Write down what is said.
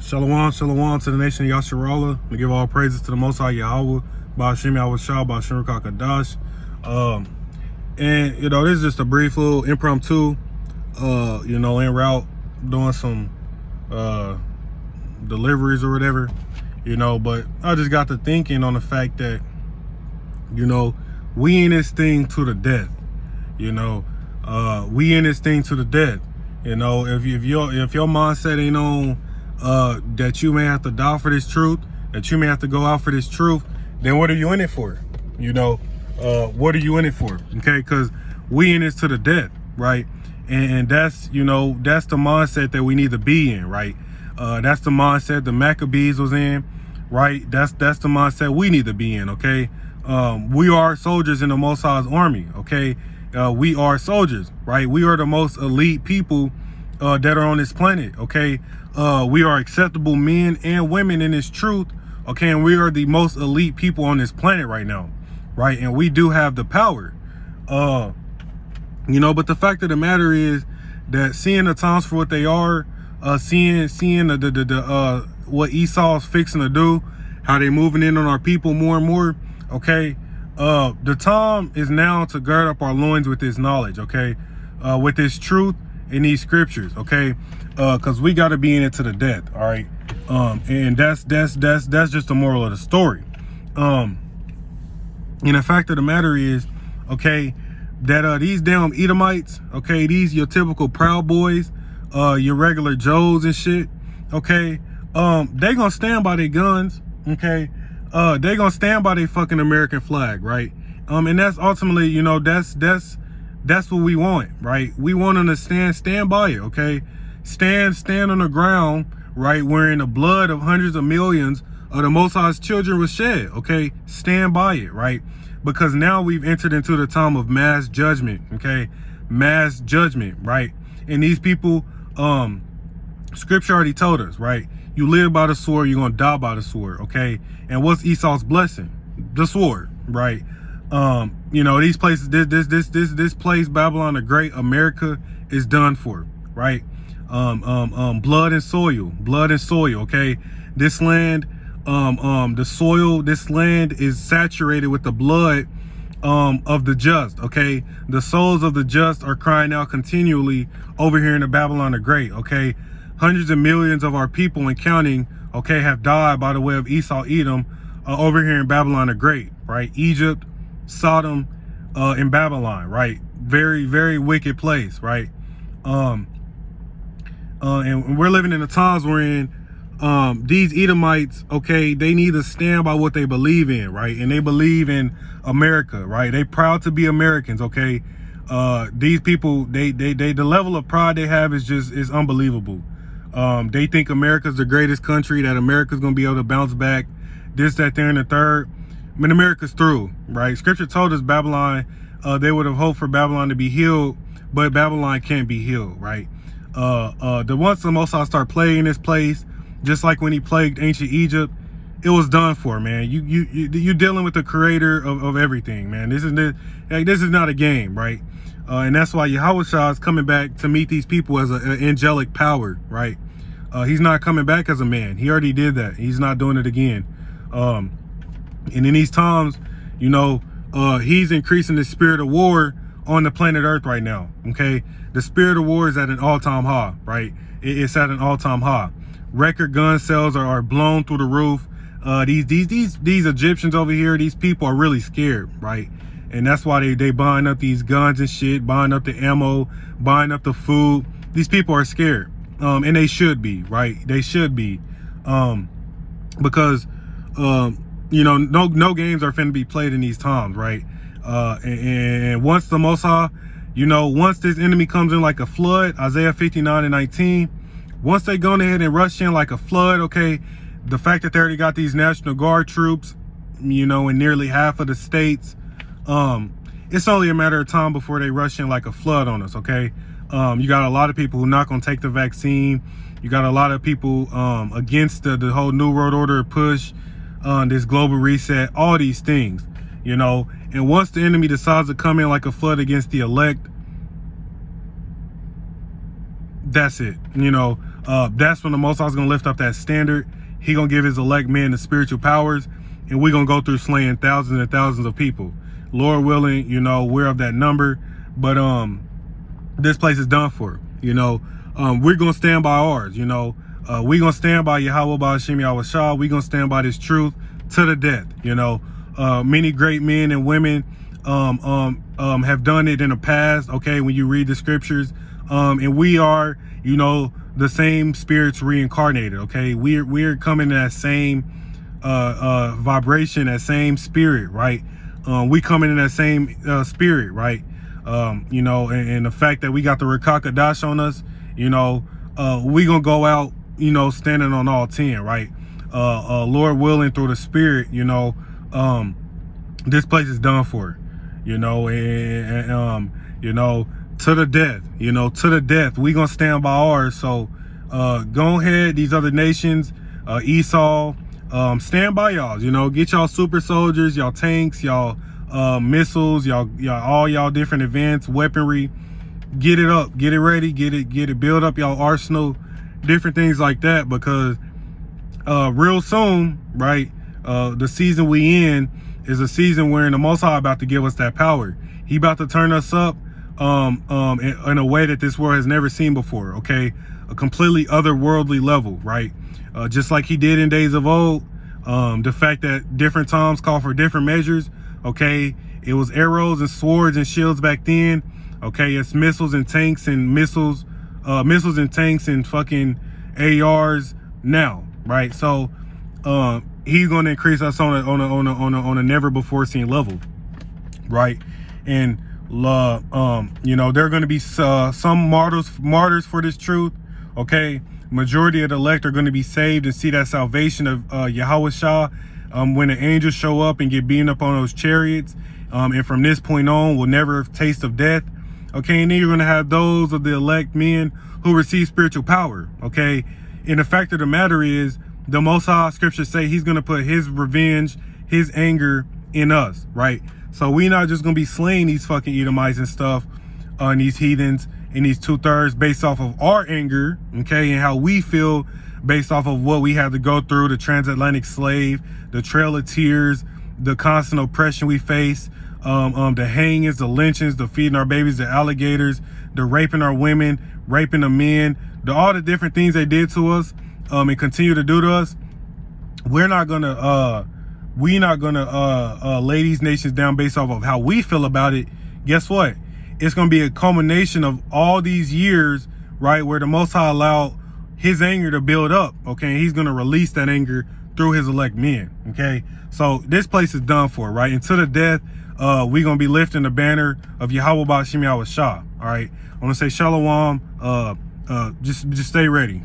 Shalom, shalom to the nation of Yasharallah. We give all praises to the Most High Yahawah, Bahasham, Yahawashi, Bahasham, and this is just a brief little impromptu, en route doing some deliveries or whatever, but I just got to thinking on the fact that, we in this thing to the death, we in this thing to the death. If your mindset ain't on that you may have to die for this truth, that you may have to go out for this truth, then what are you in it for? What are you in it for? Okay, because we in this to the death, right? And that's that's the mindset that we need to be in, right? That's the mindset the Maccabees was in, right? That's the mindset we need to be in. Okay, we are soldiers in the Most High's army. Okay, we are soldiers, right? We are the most elite people that are on this planet. Okay, we are acceptable men and women in this truth. Okay, and we are the most elite people on this planet right now, right? And we do have the power, but the fact of the matter is that seeing the times for what they are, seeing the what Esau's fixing to do, how they moving in on our people more and more. Okay, the time is now to gird up our loins with this knowledge. Okay, with this truth in these scriptures. Okay, because we got to be in it to the death. All right, and that's just the moral of the story. And the fact of the matter is, okay, that these damn Edomites, okay, these your typical Proud Boys, your regular Joes and shit, okay, they gonna stand by their guns, okay, they gonna stand by their fucking American flag, right? And that's ultimately, that's what we want, right? We want them to stand by it, okay, stand on the ground, right, wherein the blood of hundreds of millions of the Most High's children was shed, okay, stand by it, right? Because now we've entered into the time of mass judgment, okay, mass judgment, right? And these people, scripture already told us, right? You live by the sword, you're gonna die by the sword, okay? And what's Esau's blessing? The sword, right? These places, this place, Babylon the Great, America is done for, right? Blood and soil, okay? This land, this land is saturated with the blood of the just, okay? The souls of the just are crying out continually over here in the Babylon the Great, okay? Hundreds of millions of our people and counting, okay, have died by the way of Esau, Edom, over here in Babylon the Great, right? Egypt, Sodom, and Babylon, right? Very, very wicked place, right? And we're living in the times wherein these Edomites, okay, they need to stand by what they believe in, right? And they believe in America, right? They proud to be Americans, okay? These people, the level of pride they have is unbelievable. They think America's the greatest country, that America's gonna be able to bounce back, this, that, there, and the third. I mean, America's through, right? Scripture told us Babylon, they would have hoped for Babylon to be healed, but Babylon can't be healed, right? Once the Most High start plaguing this place, just like when he plagued ancient Egypt, it was done for, man. You dealing with the creator of everything, man. This is not a game, right? And that's why Yahawashi is coming back to meet these people as an angelic power, right? He's not coming back as a man. He already did that. He's not doing it again. And in these times, he's increasing the spirit of war on the planet Earth right now. Okay, the spirit of war is at an all-time high, right? It's at an all-time high. Record gun sales are blown through the roof. These Egyptians over here, these people are really scared, right? And that's why they buying up these guns and shit, buying up the ammo, buying up the food. These people are scared, and they should be, right? They should be, because no games are finna be played in these times, right? And once the Most High, once this enemy comes in like a flood, Isaiah 59:19, once they go ahead and rush in like a flood, okay, the fact that they already got these National Guard troops, in nearly half of the states, it's only a matter of time before they rush in like a flood on us, okay? You got a lot of people who are not gonna take the vaccine. You got a lot of people against the whole New World Order push, this global reset, all these things, and once the enemy decides to come in like a flood against the elect, that's it. That's when the Most High is going to lift up that standard. He going to give his elect men the spiritual powers, and we're going to go through slaying thousands and thousands of people. Lord willing, you know, we're of that number, but this place is done for. You know, we're going to stand by ours. You know, we're going to stand by Yahawah, Bahasham, Yahawashi. We're going to stand by this truth to the death. You know, many great men and women have done it in the past. Okay, when you read the scriptures, and we are, you know, the same spirits reincarnated. Okay, we're coming to that same vibration, that same spirit, right? We coming in that same spirit, right? You know, and the fact that we got the Rakakadash on us, you know, we gonna go out, you know, standing on all 10, right? Lord willing, through the spirit, you know, this place is done for, you know, and you know, to the death, you know, to the death. We gonna stand by ours. So go ahead, these other nations, Esau, stand by y'all, you know, get y'all super soldiers, y'all tanks, y'all missiles, y'all all y'all different advanced weaponry. Get it up, get it ready, get it build up y'all arsenal, different things like that, because real soon, right, the season we in is a season where the Most High about to give us that power. He about to turn us up in a way that this world has never seen before. Okay, a completely otherworldly level, right? Just like he did in days of old. The fact that different times call for different measures. Okay, it was arrows and swords and shields back then. Okay, it's missiles and tanks and missiles and tanks and fucking ARs now, right? So he's going to increase us on a never before seen level, right? And you know, there are going to be some martyrs for this truth. Okay, majority of the elect are going to be saved and see that salvation of Yahawashi when the angels show up and get beamed up on those chariots, and from this point on will never taste of death. Okay, and then you're going to have those of the elect men who receive spiritual power. Okay, and the fact of the matter is, the Most High scriptures say he's going to put his revenge, his anger in us, right? So we not just going to be slaying these fucking Edomites and stuff, and these heathens and these 2/3 based off of our anger, okay, and how we feel based off of what we had to go through, the transatlantic slave, the trail of tears, the constant oppression we face, the hangings, the lynchings, the feeding our babies to alligators, the raping our women, raping the men, all the different things they did to us, and continue to do to us. We're not gonna lay these nations down based off of how we feel about it. Guess what? It's gonna be a culmination of all these years, right, where the Most High allowed his anger to build up. Okay, and he's gonna release that anger through his elect men. Okay, so this place is done for, right? And to the death, we're gonna be lifting the banner of Yahawah, Bahasham, Yahawashi. All right, I want to say shalom. Just stay ready.